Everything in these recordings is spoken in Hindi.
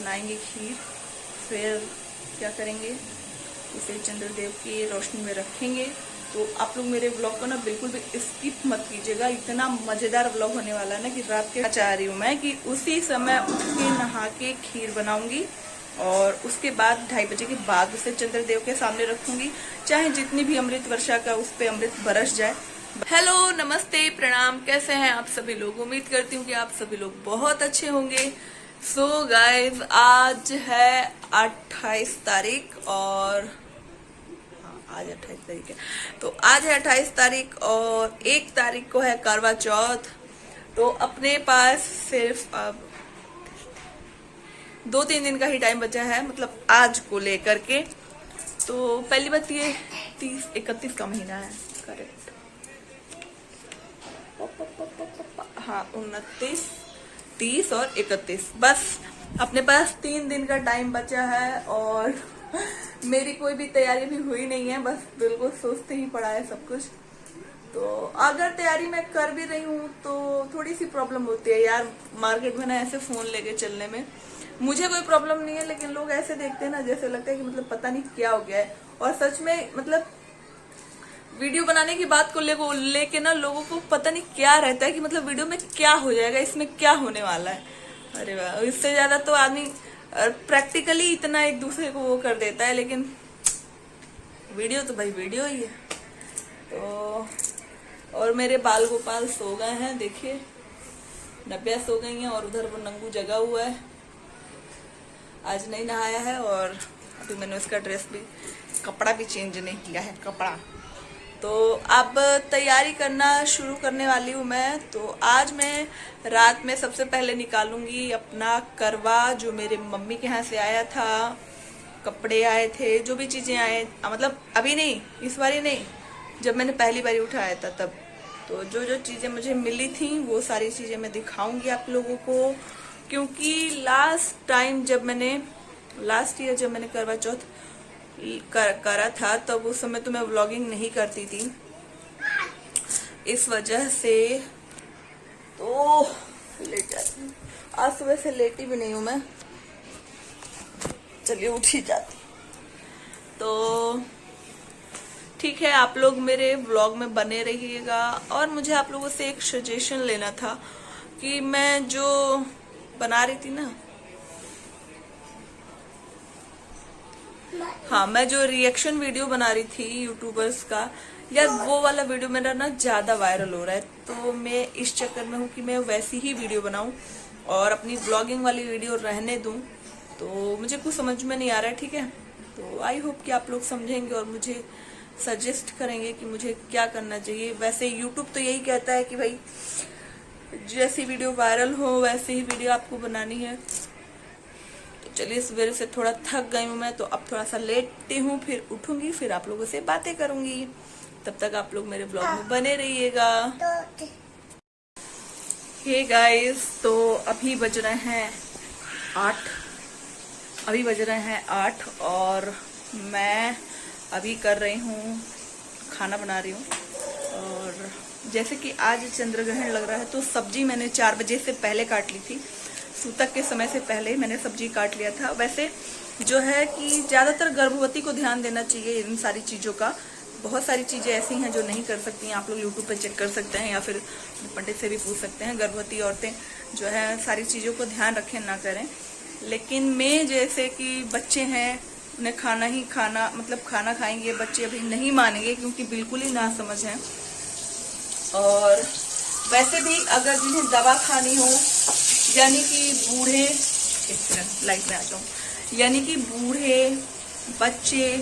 बनाएंगे खीर, फिर क्या करेंगे, इसे चंद्रदेव की रोशनी में रखेंगे। तो आप लोग मेरे ब्लॉग को ना बिल्कुल भी स्किप मत कीजिएगा, इतना मज़ेदार ब्लॉग होने वाला है ना कि रात के चाह रही हूँ मैं कि उसी समय उठ के नहा के खीर बनाऊंगी और उसके बाद 2:30 बजे के बाद उसे चंद्रदेव के सामने रखूंगी, चाहे जितनी भी अमृत वर्षा का उस पर अमृत बरस जाए। हेलो, नमस्ते, प्रणाम, कैसे हैं आप सभी लोग। उम्मीद करती हूँ कि आप सभी लोग बहुत अच्छे होंगे। सो गाइज, आज है 28 तारीख और आज 28 तारीख है, तो आज है 28 तारीख और 1 तारीख को है करवा चौथ। तो अपने पास सिर्फ अब 2-3 दिन का ही टाइम बचा है, मतलब आज को लेकर के। तो पहली बात ये 30-31 का महीना है, करेक्ट, हाँ 29, 30 और 31, बस अपने पास 3 दिन का टाइम बचा है और मेरी कोई भी तैयारी भी हुई नहीं है, बस बिल्कुल सोचते ही पड़ा है सब कुछ। तो अगर तैयारी मैं कर भी रही हूँ तो थोड़ी सी प्रॉब्लम होती है यार, मार्केट में ना ऐसे फोन लेके चलने में। मुझे कोई प्रॉब्लम नहीं है, लेकिन लोग ऐसे देखते हैं ना जैसे लगता है कि मतलब पता नहीं क्या हो गया है। और सच में मतलब वीडियो बनाने की बात को लेके ना लोगों को पता नहीं क्या रहता है कि मतलब वीडियो में क्या हो जाएगा, इसमें क्या होने वाला है। अरे वाह, इससे ज्यादा तो आदमी प्रैक्टिकली इतना एक दूसरे को वो कर देता है, लेकिन वीडियो तो भाई वीडियो ही है। तो और मेरे बाल गोपाल सो गए हैं, देखिए नब्या सो गई हैं और उधर वो नंगू जगा हुआ है, आज नहीं नहाया है। और अभी मैंने उसका कपड़ा भी चेंज नहीं किया है कपड़ा। तो अब तैयारी करना शुरू करने वाली हूँ मैं। तो आज मैं रात में सबसे पहले निकालूंगी अपना करवा, जो मेरे मम्मी के यहाँ से आया था, कपड़े आए थे, जो भी चीजें आए, मतलब अभी नहीं, इस बारी नहीं, जब मैंने पहली बारी उठाया था तब। तो जो जो चीजें मुझे मिली थी वो सारी चीजें मैं दिखाऊंगी आप लोगों को, क्योंकि लास्ट ईयर जब मैंने करवा चौथ करा था तब उस समय तो मैं व्लॉगिंग नहीं करती थी, इस वजह से तो लेट जाती हूँ। आज सुबह से लेटी भी नहीं हूँ मैं, चलिए उठ ही जाती। तो ठीक है, आप लोग मेरे व्लॉग में बने रहिएगा। और मुझे आप लोगों से एक सजेशन लेना था कि मैं जो बना रही थी ना, हाँ मैं जो रिएक्शन वीडियो बना रही थी यूट्यूबर्स का, यार वो वाला वीडियो मेरा ना ज्यादा वायरल हो रहा है। तो मैं इस चक्कर में हूँ कि मैं वैसी ही वीडियो बनाऊं और अपनी ब्लॉगिंग वाली वीडियो रहने दूं। तो मुझे कुछ समझ में नहीं आ रहा है, ठीक है। तो आई होप कि आप लोग समझेंगे और मुझे सजेस्ट करेंगे कि मुझे क्या करना चाहिए। वैसे यूट्यूब तो यही कहता है कि भाई जैसी वीडियो वायरल हो वैसी ही वीडियो आपको बनानी है। चलिए, सवेरे से थोड़ा थक गई हूँ मैं, तो अब थोड़ा सा लेटती हूँ, फिर उठूंगी, फिर आप लोगों से बातें करूंगी। तब तक आप लोग मेरे ब्लॉग में बने रहिएगा। हे गाइस, तो अभी बज रहे हैं 8 और मैं अभी कर रही हूँ, खाना बना रही हूँ। और जैसे कि आज चंद्रग्रहण लग रहा है तो सब्जी मैंने 4 बजे से पहले काट ली थी, सूतक के समय से पहले मैंने सब्जी काट लिया था। वैसे जो है कि ज़्यादातर गर्भवती को ध्यान देना चाहिए इन सारी चीज़ों का। बहुत सारी चीज़ें ऐसी हैं जो नहीं कर सकती हैं, आप लोग यूट्यूब पे चेक कर सकते हैं या फिर पंडित से भी पूछ सकते हैं। गर्भवती औरतें जो है सारी चीज़ों को ध्यान रखें, ना करें। लेकिन मैं जैसे कि बच्चे हैं, उन्हें खाना खाएंगे बच्चे, अभी नहीं मानेंगे क्योंकि बिल्कुल ही ना समझ है। और वैसे भी अगर जिन्हें दवा खानी हो, यानी कि बूढ़े, लाइट में आता हूँ, यानी कि बूढ़े, बच्चे,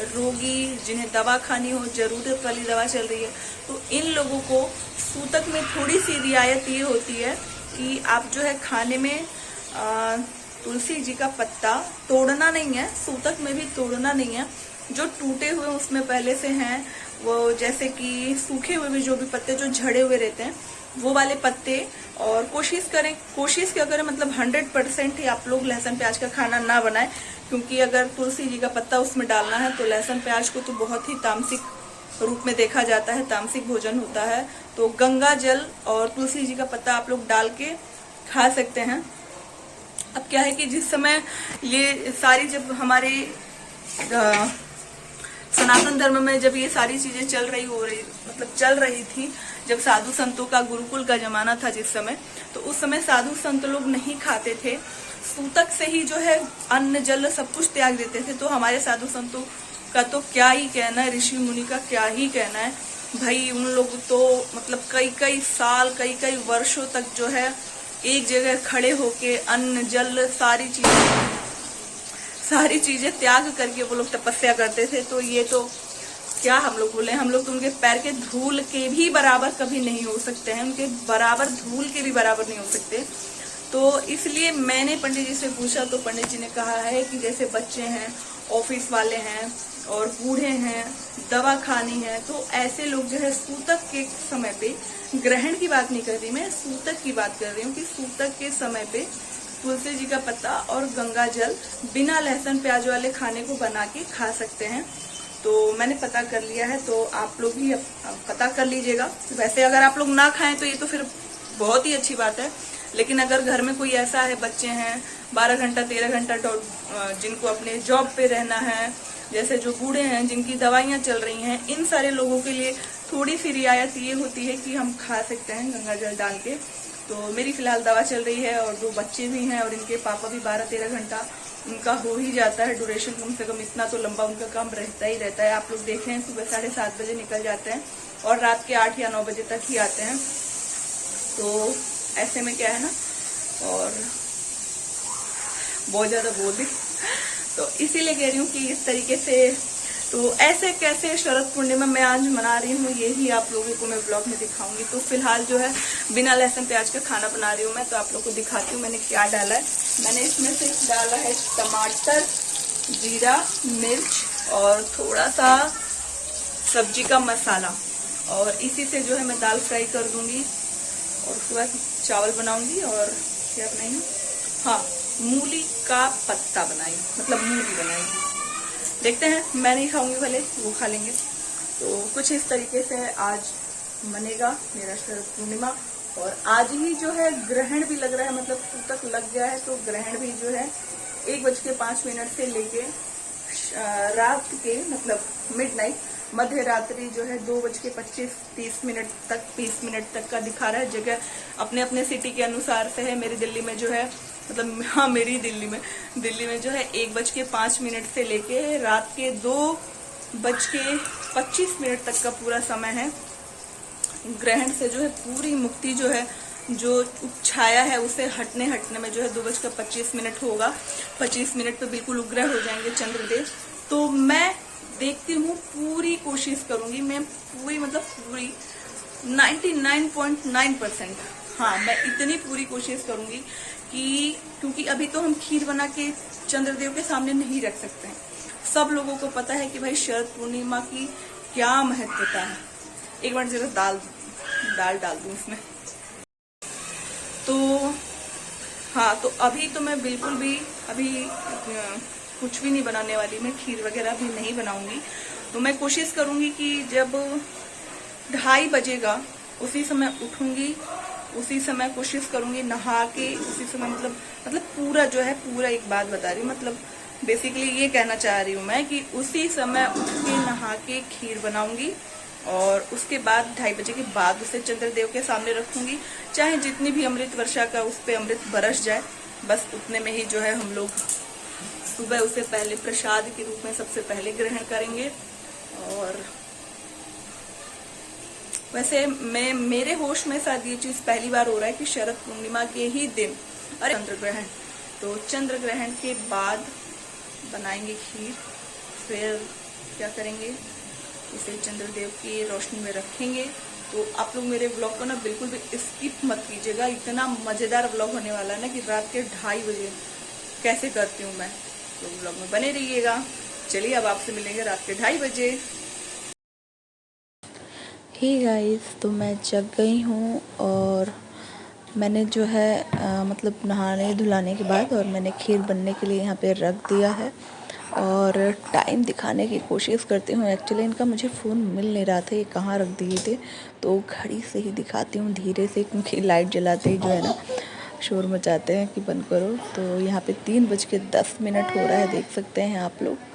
रोगी, जिन्हें दवा खानी हो, जरूरत वाली दवा चल रही है, तो इन लोगों को सूतक में थोड़ी सी रियायत ये होती है कि आप जो है खाने में तुलसी जी का पत्ता तोड़ना नहीं है, सूतक में भी तोड़ना नहीं है। जो टूटे हुए उसमें पहले से हैं, वो जैसे कि सूखे हुए भी जो भी पत्ते जो झड़े हुए रहते हैं वो वाले पत्ते। और कोशिश क्या करें, मतलब 100% ही आप लोग लहसुन प्याज का खाना ना बनाएं, क्योंकि अगर तुलसी जी का पत्ता उसमें डालना है तो लहसुन प्याज को तो बहुत ही तामसिक रूप में देखा जाता है, तामसिक भोजन होता है। तो गंगा जल और तुलसी जी का पत्ता आप लोग डाल के खा सकते हैं। अब क्या है कि जिस समय ये सारी, जब हमारे सनातन धर्म में जब ये सारी चीजें चल रही थी, जब साधु संतों का गुरुकुल का जमाना था जिस समय, तो उस समय साधु संत लोग नहीं खाते थे, सूतक से ही जो है अन्न जल सब कुछ त्याग देते थे। तो हमारे साधु संतों का तो क्या ही कहना है, ऋषि मुनि का क्या ही कहना है भाई। उन लोग तो मतलब कई कई साल, कई कई वर्षों तक जो है एक जगह खड़े होके अन्न जल सारी चीजें त्याग करके वो लोग तपस्या करते थे। तो ये तो क्या हम लोग बोले, हम लोग तो उनके पैर के धूल के भी बराबर कभी नहीं हो सकते हैं, उनके बराबर धूल के भी बराबर नहीं हो सकते। तो इसलिए मैंने पंडित जी से पूछा, तो पंडित जी ने कहा है कि जैसे बच्चे हैं, ऑफिस वाले हैं और बूढ़े हैं, दवा खानी है, तो ऐसे लोग जो है सूतक के समय पे, ग्रहण की बात नहीं कर रही मैं, सूतक की बात कर रही हूँ कि सूतक के समय पे तुलसी जी का पत्ता और गंगा जल बिना लहसुन प्याज वाले खाने को बना के खा सकते हैं। तो मैंने पता कर लिया है, तो आप लोग भी पता कर लीजिएगा। वैसे अगर आप लोग ना खाएं तो ये तो फिर बहुत ही अच्छी बात है, लेकिन अगर घर में कोई ऐसा है, बच्चे हैं 12 घंटा 13 घंटा जिनको अपने जॉब पे रहना है, जैसे जो बूढ़े हैं जिनकी दवाइयाँ चल रही हैं, इन सारे लोगों के लिए थोड़ी सी रियायत ये होती है कि हम खा सकते हैं गंगा जल डाल के। तो मेरी फिलहाल दवा चल रही है और 2 बच्चे भी हैं और इनके पापा भी 12-13 घंटा उनका हो ही जाता है ड्यूरेशन, कम से कम इतना तो लंबा उनका काम रहता ही रहता है। आप लोग देख रहे हैं सुबह 7:30 बजे निकल जाते हैं और रात के 8 या 9 बजे तक ही आते हैं। तो ऐसे में क्या है ना, और बहुत ज्यादा बोल दी, तो इसीलिए कह रही हूँ कि इस तरीके से। तो ऐसे कैसे शरद पूर्णिमा मैं आज मना रही हूँ, यही आप लोगों को मैं ब्लॉग में दिखाऊंगी। तो फिलहाल जो है बिना लहसुन प्याज का खाना बना रही हूँ मैं, तो आप लोगों को दिखाती हूँ मैंने क्या डाला है। मैंने इसमें से डाला है टमाटर, जीरा, मिर्च और थोड़ा सा सब्जी का मसाला, और इसी से जो है मैं दाल फ्राई कर दूंगी और उसके बाद चावल बनाऊंगी। और क्या बनाई, हाँ, मूली का पत्ता बनाई, मतलब मूली बनाएगी। देखते हैं, मैं नहीं खाऊंगी भले, वो खा लेंगे। तो कुछ इस तरीके से आज मनेगा मेरा शरद पूर्णिमा। और आज ही जो है ग्रहण भी लग रहा है, मतलब सूतक लग गया है, तो ग्रहण भी जो है 1:05 से लेके रात के मतलब मिडनाइट, मध्य रात्रि जो है 2:25-30 तक, 20 मिनट तक का दिखा रहा है। जगह अपने अपने सिटी के अनुसार से है। मेरी दिल्ली में जो है, मतलब हाँ, मेरी दिल्ली में जो है 1:05 से लेके रात के 2:25 तक का पूरा समय है। ग्रहण से जो है पूरी मुक्ति जो है, जो छाया है उसे हटने में जो है 2:25 होगा। 25 मिनट पे बिल्कुल उग्र हो जाएंगे चंद्रदेव। तो मैं देखती हूँ, पूरी कोशिश करूंगी मैं, पूरी मतलब पूरी 99.9%, हाँ, मैं इतनी पूरी कोशिश करूंगी कि, क्योंकि अभी तो हम खीर बना के चंद्रदेव के सामने नहीं रख सकते हैं। सब लोगों को पता है कि भाई शरद पूर्णिमा की क्या महत्वता है। एक बार जरा दाल डाल दूं इसमें। तो हाँ, तो अभी तो मैं बिल्कुल भी अभी कुछ भी नहीं बनाने वाली, मैं खीर वगैरह भी नहीं बनाऊंगी। तो मैं कोशिश करूंगी कि जब 2:30 बजेगा उसी समय उठूंगी, उसी समय कोशिश करूंगी नहा के, उसी समय मतलब पूरा जो है, पूरा एक बात बता रही हूँ, मतलब बेसिकली ये कहना चाह रही हूँ मैं कि उसी समय उठ के नहा के खीर बनाऊंगी और उसके बाद 2:30 बजे के बाद उसे चंद्रदेव के सामने रखूंगी। चाहे जितनी भी अमृत वर्षा का उस पर अमृत बरस जाए, बस उतने में ही जो है हम लोग सुबह उसे पहले प्रसाद के रूप में सबसे पहले ग्रहण करेंगे। और वैसे मेरे होश में शायद ये चीज पहली बार हो रहा है कि शरद पूर्णिमा के ही दिन अरे चंद्र ग्रहण, तो चंद्र ग्रहण के बाद बनाएंगे खीर। फिर क्या करेंगे, इसे चंद्रदेव की रोशनी में रखेंगे। तो आप लोग मेरे ब्लॉग को ना बिल्कुल भी स्किप मत कीजिएगा, इतना मजेदार ब्लॉग होने वाला है ना कि रात के 2:30 बजे कैसे करती हूँ मैं। तो ब्लॉग में बने रहिएगा। चलिए अब आपसे मिलेंगे रात के 2:30 बजे। हे गाइस, तो मैं जग गई हूँ और मैंने जो है मतलब नहाने धुलाने के बाद और मैंने खीर बनने के लिए यहाँ पे रख दिया है और टाइम दिखाने की कोशिश करती हूँ। एक्चुअली इनका मुझे फ़ोन मिल नहीं रहा था, ये कहाँ रख दिए थे, तो घड़ी से ही दिखाती हूँ धीरे से, क्योंकि लाइट जलाते ही जो है ना शोर मचाते हैं कि बंद करो। तो यहाँ पे 3:10 हो रहा है, देख सकते हैं आप लोग।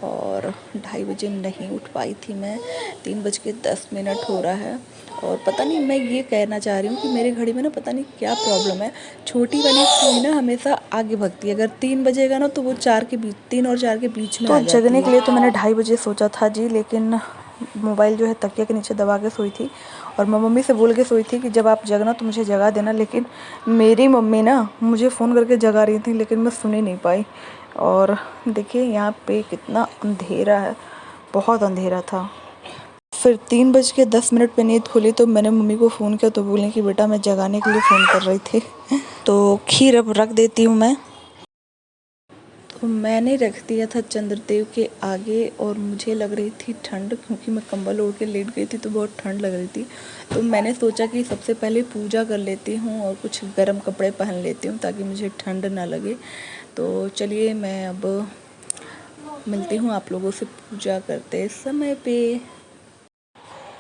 और 2:30 बजे नहीं उठ पाई थी मैं, 3:10 हो रहा है। और पता नहीं, मैं ये कहना चाह रही हूँ कि मेरे घड़ी में ना पता नहीं क्या प्रॉब्लम है, छोटी वाली सुई ना हमेशा आगे भगती है। अगर 3 बजेगा ना तो वो 4 के बीच, 3 और 4 के बीच में आ जाती है। जगने के लिए तो मैंने 2:30 बजे सोचा था जी, लेकिन मोबाइल जो है तकिया के नीचे दबा के सोई थी। और मैं मम्मी से बोल के सोई थी कि जब आप जगना तो मुझे जगा देना। लेकिन मेरी मम्मी ना मुझे फ़ोन करके जगा रही थी, लेकिन मैं सुन ही नहीं पाई। और देखिए यहाँ पे कितना अंधेरा है, बहुत अंधेरा था। फिर 3:10 पे नींद खुली तो मैंने मम्मी को फ़ोन किया तो बोली कि बेटा मैं जगाने के लिए फ़ोन कर रही थी। तो खीर अब रख देती हूँ मैं। तो मैंने रख दिया था चंद्रदेव के आगे, और मुझे लग रही थी ठंड, क्योंकि मैं कंबल ओढ़ के लेट गई थी तो बहुत ठंड लग रही थी। तो मैंने सोचा कि सबसे पहले पूजा कर लेती हूँ और कुछ गर्म कपड़े पहन लेती हूँ ताकि मुझे ठंड ना लगे। तो चलिए मैं अब मिलती हूँ आप लोगों से पूजा करते समय पे।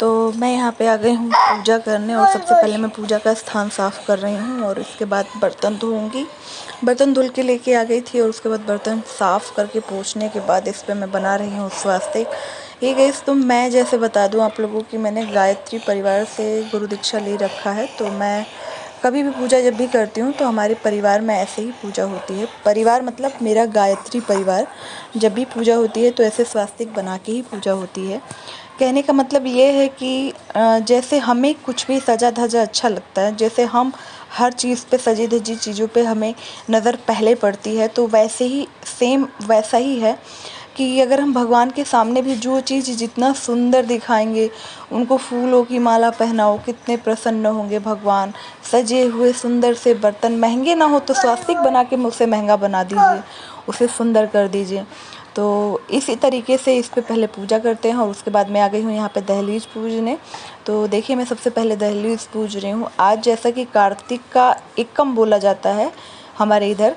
तो मैं यहाँ पे आ गई हूँ पूजा करने, और सबसे पहले मैं पूजा का स्थान साफ़ कर रही हूँ और इसके बाद बर्तन धोऊंगी। बर्तन धुल के लेके आ गई थी और उसके बाद बर्तन साफ़ करके पोंछने के बाद इस पे मैं बना रही हूँ स्वास्तिक। ये गाइस, तो मैं जैसे बता दूँ आप लोगों की, मैंने गायत्री परिवार से गुरु दीक्षा ले रखा है। तो मैं कभी भी पूजा जब भी करती हूँ तो हमारे परिवार में ऐसे ही पूजा होती है। परिवार मतलब मेरा गायत्री परिवार, जब भी पूजा होती है तो ऐसे स्वास्तिक बना के ही पूजा होती है। कहने का मतलब ये है कि जैसे हमें कुछ भी सजा धजा अच्छा लगता है, जैसे हम हर चीज़ पे सजी धजी चीज़ों पे हमें नज़र पहले पड़ती है, तो वैसे ही सेम वैसा ही है कि अगर हम भगवान के सामने भी जो चीज़ जितना सुंदर दिखाएंगे, उनको फूलों की माला पहनाओ, कितने प्रसन्न होंगे भगवान। सजे हुए सुंदर से बर्तन, महंगे ना हो तो स्वास्तिक बना के उसे महंगा बना दीजिए, उसे सुंदर कर दीजिए। तो इसी तरीके से इस पे पहले पूजा करते हैं और उसके बाद मैं आ गई हूँ यहाँ पे दहलीज पूजने। तो देखिए मैं सबसे पहले दहलीज पूज रही हूँ। आज जैसा कि कार्तिक का एकम बोला जाता है हमारे इधर,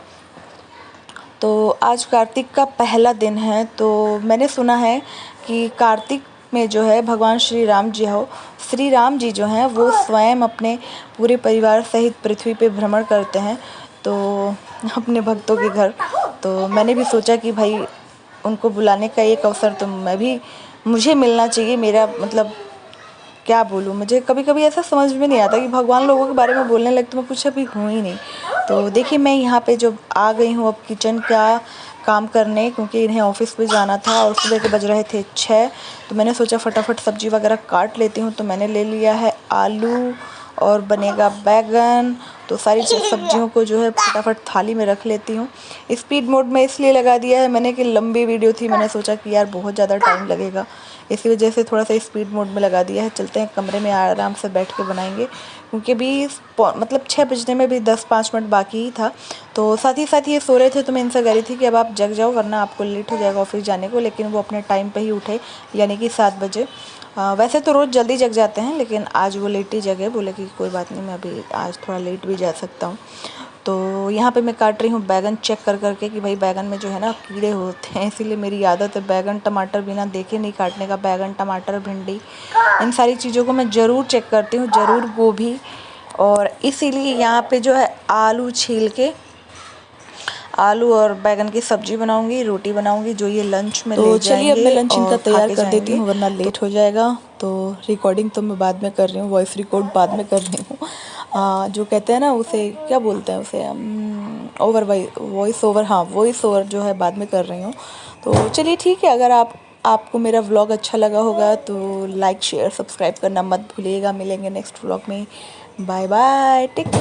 तो आज कार्तिक का पहला दिन है। तो मैंने सुना है कि कार्तिक में जो है भगवान श्री राम जी जो हैं वो स्वयं अपने पूरे परिवार सहित पृथ्वी पे भ्रमण करते हैं, तो अपने भक्तों के घर। तो मैंने भी सोचा कि भाई उनको बुलाने का एक अवसर तो मुझे मिलना चाहिए। मेरा मतलब क्या बोलूँ, मुझे कभी कभी ऐसा समझ में नहीं आता कि भगवान लोगों के बारे में बोलने लगती मैं कुछ अभी हूँ ही नहीं। तो देखिए मैं यहाँ पे जो आ गई हूँ अब किचन का काम करने, क्योंकि इन्हें ऑफिस पे जाना था और सुबह के बज रहे थे 6। तो मैंने सोचा फटाफट सब्जी वगैरह काट लेती हूँ। तो मैंने ले लिया है आलू और बनेगा बैगन। तो सारी सब्जियों को जो है फटाफट थाली में रख लेती हूँ। स्पीड मोड में इसलिए लगा दिया है मैंने कि लंबी वीडियो थी, मैंने सोचा कि यार बहुत ज़्यादा टाइम लगेगा, इसी वजह से थोड़ा सा स्पीड मोड में लगा दिया है। चलते हैं कमरे में, आराम से बैठ के बनाएंगे, क्योंकि अभी मतलब 6 बजने में भी 10-5 मिनट बाकी ही था। तो साथ ही ये सो रहे थे तो मैं इनसे कह रही थी कि अब आप जग जाओ वरना आपको लेट हो जाएगा ऑफिस जाने को। लेकिन वो अपने टाइम पे ही उठे, यानी कि 7 बजे। वैसे तो रोज़ जल्दी जग जाते हैं, लेकिन आज वो लेट ही जगे। बोले कि कोई बात नहीं, मैं अभी आज थोड़ा लेट भी जा सकता हूँ। तो यहाँ पे मैं काट रही हूँ बैगन, चेक कर करके कि भाई बैगन में जो है ना कीड़े होते हैं, इसीलिए मेरी आदत है बैगन टमाटर बिना देखे नहीं काटने का। बैगन टमाटर भिंडी इन सारी चीज़ों को मैं ज़रूर चेक करती हूँ, ज़रूर गोभी। और इसीलिए यहाँ पे जो है आलू छील के आलू और बैगन की सब्जी बनाऊंगी, रोटी बनाऊंगी, जो ये लंच में ले जाएंगे। तो चलिए अब मैं लंच इनका तैयार कर देती हूँ वरना लेट हो जाएगा। तो रिकॉर्डिंग तो मैं बाद में कर रही हूँ, वॉइस रिकॉर्ड बाद में कर रही हूँ। जो कहते हैं ना उसे क्या बोलते हैं, उसे वॉइस ओवर, हाँ वॉइस ओवर जो है बाद में कर रही हूँ। तो चलिए ठीक है, अगर आपको मेरा व्लॉग अच्छा लगा होगा तो लाइक शेयर सब्सक्राइब करना मत भूलिएगा। मिलेंगे नेक्स्ट व्लॉग में। Bye bye, take care.